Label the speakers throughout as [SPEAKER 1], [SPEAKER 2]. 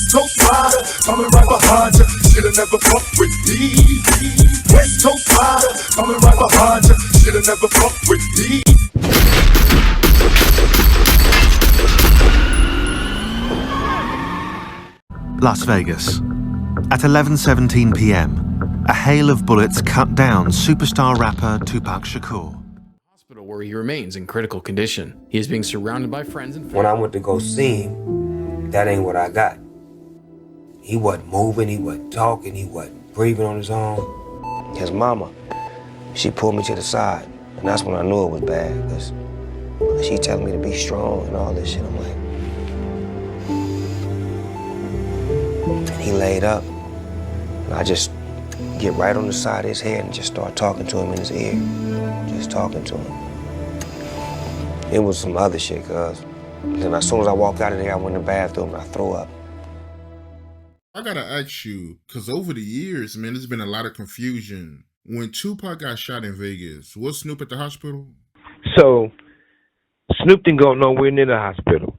[SPEAKER 1] East Coast rider, coming right behind you. Should've never fucked with me. West Coast rider, coming right behind you. Should've never fucked with me.
[SPEAKER 2] Las Vegas. At 11:17 p.m., a hail of bullets cut down superstar rapper Tupac Shakur.
[SPEAKER 3] Hospital where he remains in critical condition. He is being surrounded by friends and family.
[SPEAKER 4] When I went to go see him, that ain't what I got. He wasn't moving, he wasn't talking, he wasn't breathing on his own. His mama, she pulled me to the side, and that's when I knew it was bad, because she telling me to be strong and all this shit. I'm like, and he laid up, and I just get right on the side of his head and just start talking to him in his ear, just talking to him. It was some other shit, cuz. Then as soon as I walked out of there, I went in the bathroom and I threw up.
[SPEAKER 5] I gotta ask you, because over the years, man, there's been a lot of confusion. When Tupac got shot in Vegas, was Snoop at the hospital?
[SPEAKER 6] So, Snoop didn't go nowhere near the hospital.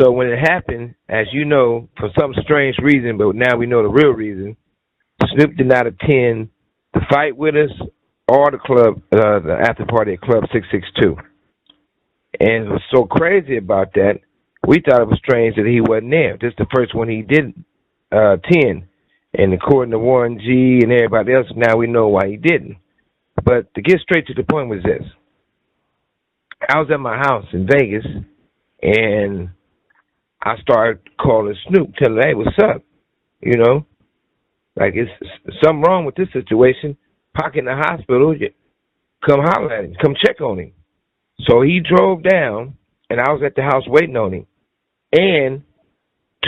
[SPEAKER 6] So when it happened, as you know, for some strange reason, but now we know the real reason, Snoop did not attend the fight with us or the club, the after party at Club 662. And it was so crazy about that, we thought it was strange that he wasn't there. This is the first one he did attend. And according to Warren G and everybody else, now we know why he didn't. But to get straight to the point was this. I was at my house in Vegas, and I started calling Snoop, telling him, hey, what's up? You know? Like, it's something wrong with this situation. Pac in the hospital, come holler at him, come check on him. So he drove down, and I was at the house waiting on him. And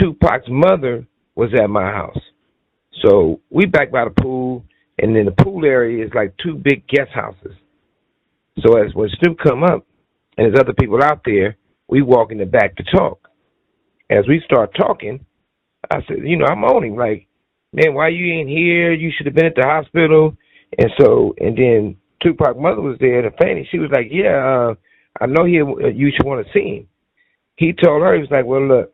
[SPEAKER 6] Tupac's mother was at my house. So we back by the pool, and then the pool area is like two big guest houses. So as when Snoop come up, and there's other people out there, we walk in the back to talk. As we start talking, I said, you know, I'm on him, like, man, why you ain't here? You should have been at the hospital. And then Tupac's mother was there, and Fanny, she was like, yeah, I know you should want to see him. He told her, he was like, well, look,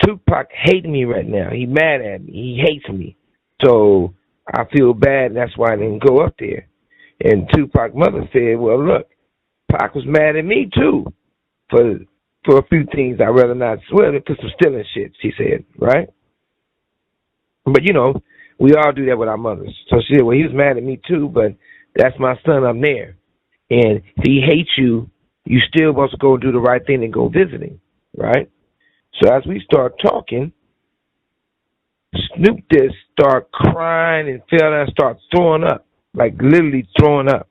[SPEAKER 6] Tupac hates me right now. He mad at me. He hates me. So I feel bad, and that's why I didn't go up there. And Tupac's mother said, well, look, Pac was mad at me, too, for a few things I'd rather not swear to, some stealing shit, she said, right? But, you know, we all do that with our mothers. So she said, well, he was mad at me, too, but that's my son, I'm there. And if he hates you, you still want to go do the right thing and go visit him, right? So as we start talking, Snoop just start crying and fell down and start throwing up, like literally throwing up,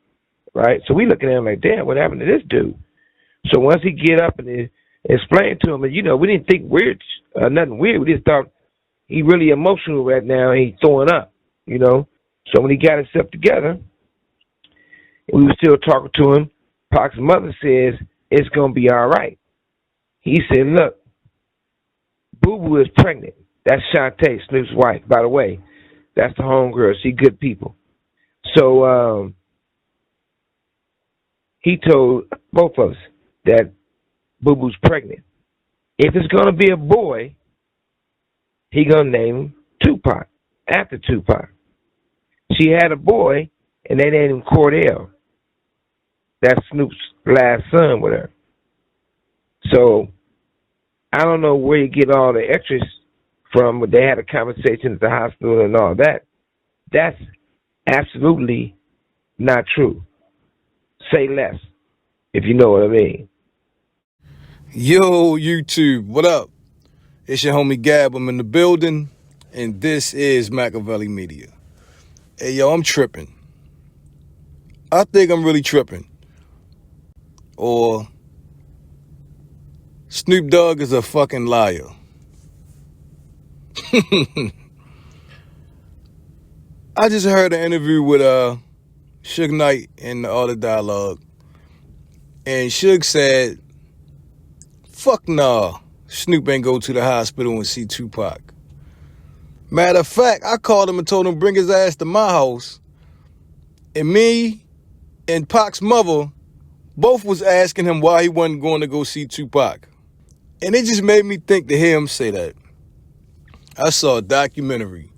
[SPEAKER 6] right? So we looking at him like, damn, what happened to this dude? So once he get up and explain to him, and you know, we didn't think weird, nothing weird. We just thought he really emotional right now and he's throwing up, you know? So when he got himself together, we were still talking to him. Pac's mother says, it's going to be all right. He said, look, Boo-Boo is pregnant. That's Shantae, Snoop's wife, by the way. That's the homegirl. She good people. So he told both of us that Boo-Boo's pregnant. If it's going to be a boy, he going to name him Tupac, after Tupac. She had a boy, and they named him Cordell. That's Snoop's last son with her. So I don't know where you get all the extras from, but they had a conversation at the hospital and all that. That's absolutely not true. Say less, if you know what I mean.
[SPEAKER 7] Yo, YouTube, what up? It's your homie Gab. I'm in the building, and this is Machiavelli Media. Hey, yo, I'm tripping. I think I'm really tripping. Or Snoop Dogg is a fucking liar. I just heard an interview with Suge Knight in the Art of Dialogue, and Suge said, fuck nah, Snoop ain't go to the hospital and see Tupac. Matter of fact, I called him and told him bring his ass to my house, and me and Pac's mother both was asking him why he wasn't going to go see Tupac. And it just made me think to hear him say that. I saw a documentary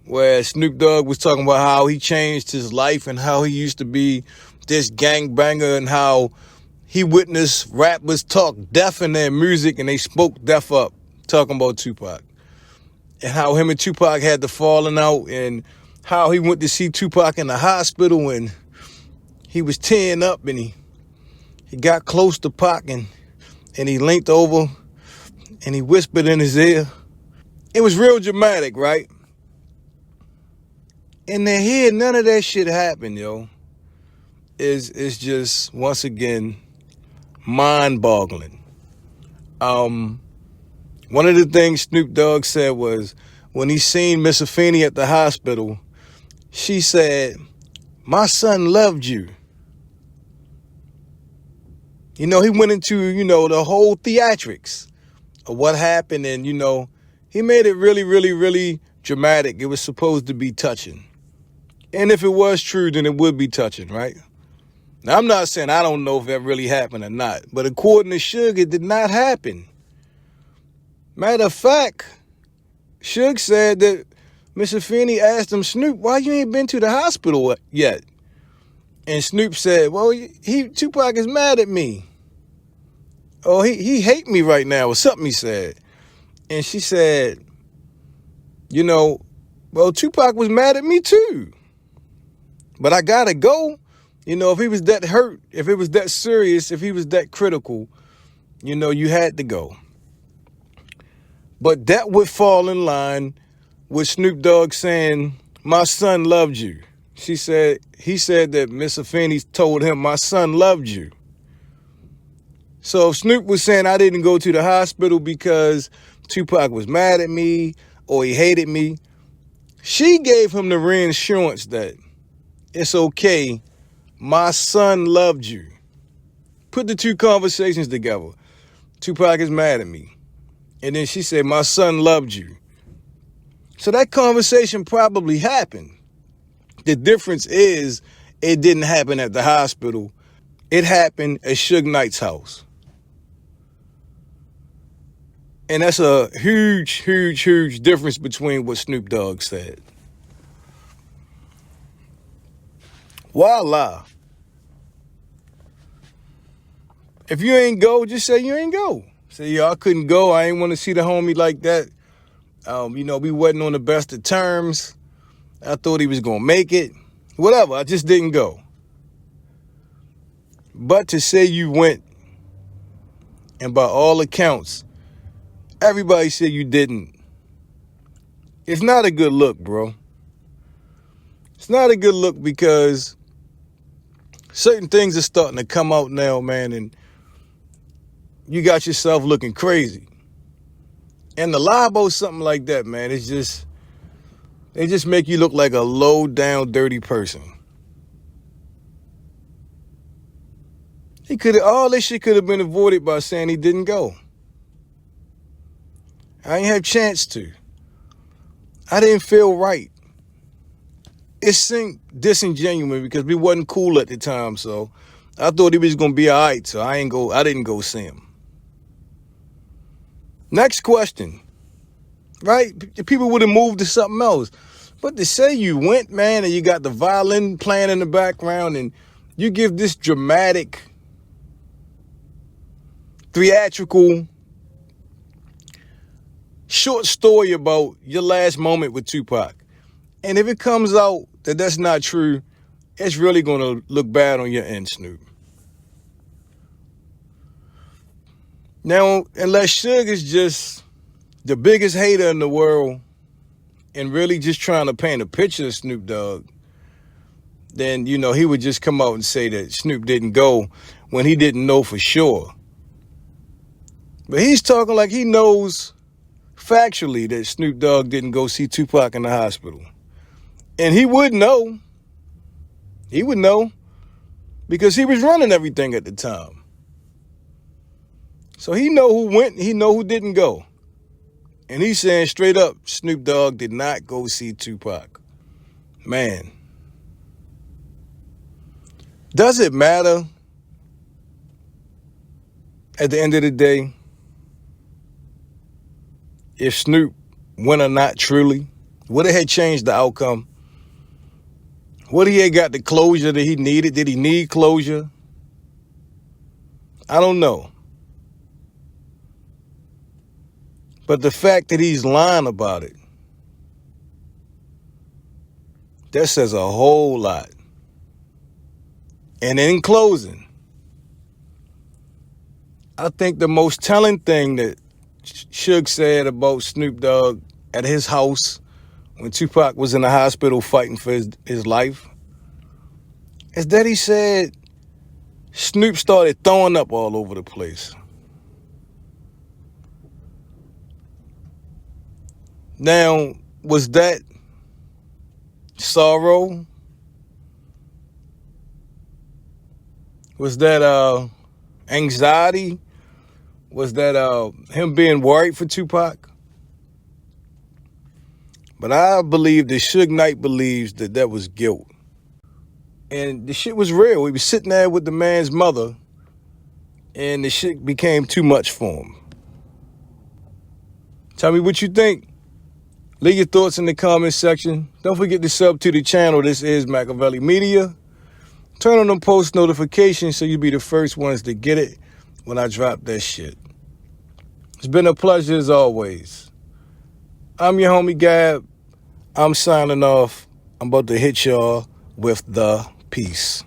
[SPEAKER 7] where Snoop Dogg was talking about how he changed his life and how he used to be this gangbanger and how he witnessed rappers talk deaf in their music and they spoke deaf up, talking about Tupac. And how him and Tupac had the falling out and how he went to see Tupac in the hospital and he was tearing up and he got close to Pac and he leaned over and he whispered in his ear. It was real dramatic, right? And then here, none of that shit happened, yo. It's just, once again, mind-boggling. One of the things Snoop Dogg said was, when he seen Miss Afeni at the hospital, she said, "My son loved you." You know, he went into, the whole theatrics of what happened and, he made it really, really, really dramatic. It was supposed to be touching. And if it was true, then it would be touching, right? Now, I'm not saying I don't know if that really happened or not, but according to Suge, it did not happen. Matter of fact, Suge said that Miss Afeni asked him, "Snoop, why you ain't been to the hospital yet?" And Snoop said, "Well, Tupac is mad at me. Oh, he hate me right now," or something he said. And she said, "Well, Tupac was mad at me too. But I gotta go. If he was that hurt, if it was that serious, if he was that critical, you had to go." But that would fall in line with Snoop Dogg saying, "My son loved you." He said that Miss Afeni told him, "My son loved you." So if Snoop was saying, "I didn't go to the hospital because Tupac was mad at me or he hated me," she gave him the reassurance that it's okay. My son loved you. Put the two conversations together. Tupac is mad at me. And then she said, "My son loved you." So that conversation probably happened. The difference is it didn't happen at the hospital. It happened at Suge Knight's house. And that's a huge, huge, huge difference between what Snoop Dogg said. Voila. If you ain't go, just say you ain't go. Say, "Yo, I couldn't go. I ain't want to see the homie like that. We wasn't on the best of terms. I thought he was going to make it. Whatever, I just didn't go." But to say you went, and by all accounts, everybody said you didn't, it's not a good look, bro. It's not a good look because certain things are starting to come out now, man, and you got yourself looking crazy. And to lie about something like that, man, they just make you look like a low down, dirty person. All this shit could have been avoided by saying he didn't go. I ain't have a chance to. I didn't feel right. It seemed disingenuous because we wasn't cool at the time, so I thought he was gonna be all right, so I didn't go see him. Next question, right? People would have moved to something else. But to say you went, man, and you got the violin playing in the background and you give this dramatic, theatrical, short story about your last moment with Tupac. And if it comes out that that's not true, it's really going to look bad on your end, Snoop. Now, unless Suge is just the biggest hater in the world and really just trying to paint a picture of Snoop Dogg, then, he would just come out and say that Snoop didn't go when he didn't know for sure. But he's talking like he knows factually that Snoop Dogg didn't go see Tupac in the hospital. And he would know. He would know because he was running everything at the time. So he know who went, he know who didn't go. And he's saying straight up, Snoop Dogg did not go see Tupac. Man. Does it matter at the end of the day if Snoop win or not truly? Would it have changed the outcome? Would he have got the closure that he needed? Did he need closure? I don't know. But the fact that he's lying about it, that says a whole lot. And in closing, I think the most telling thing that Suge said about Snoop Dogg at his house when Tupac was in the hospital fighting for his life is that he said Snoop started throwing up all over the place. Now, was that sorrow? Was that anxiety? Was that him being worried for Tupac? But I believe that Suge Knight believes that that was guilt. And the shit was real. He was sitting there with the man's mother, and the shit became too much for him. Tell me what you think. Leave your thoughts in the comment section. Don't forget to sub to the channel. This is Machiavelli Media. Turn on them post notifications so you'll be the first ones to get it when I drop that shit. It's been a pleasure as always. I'm your homie Gab. I'm signing off. I'm about to hit y'all with the peace.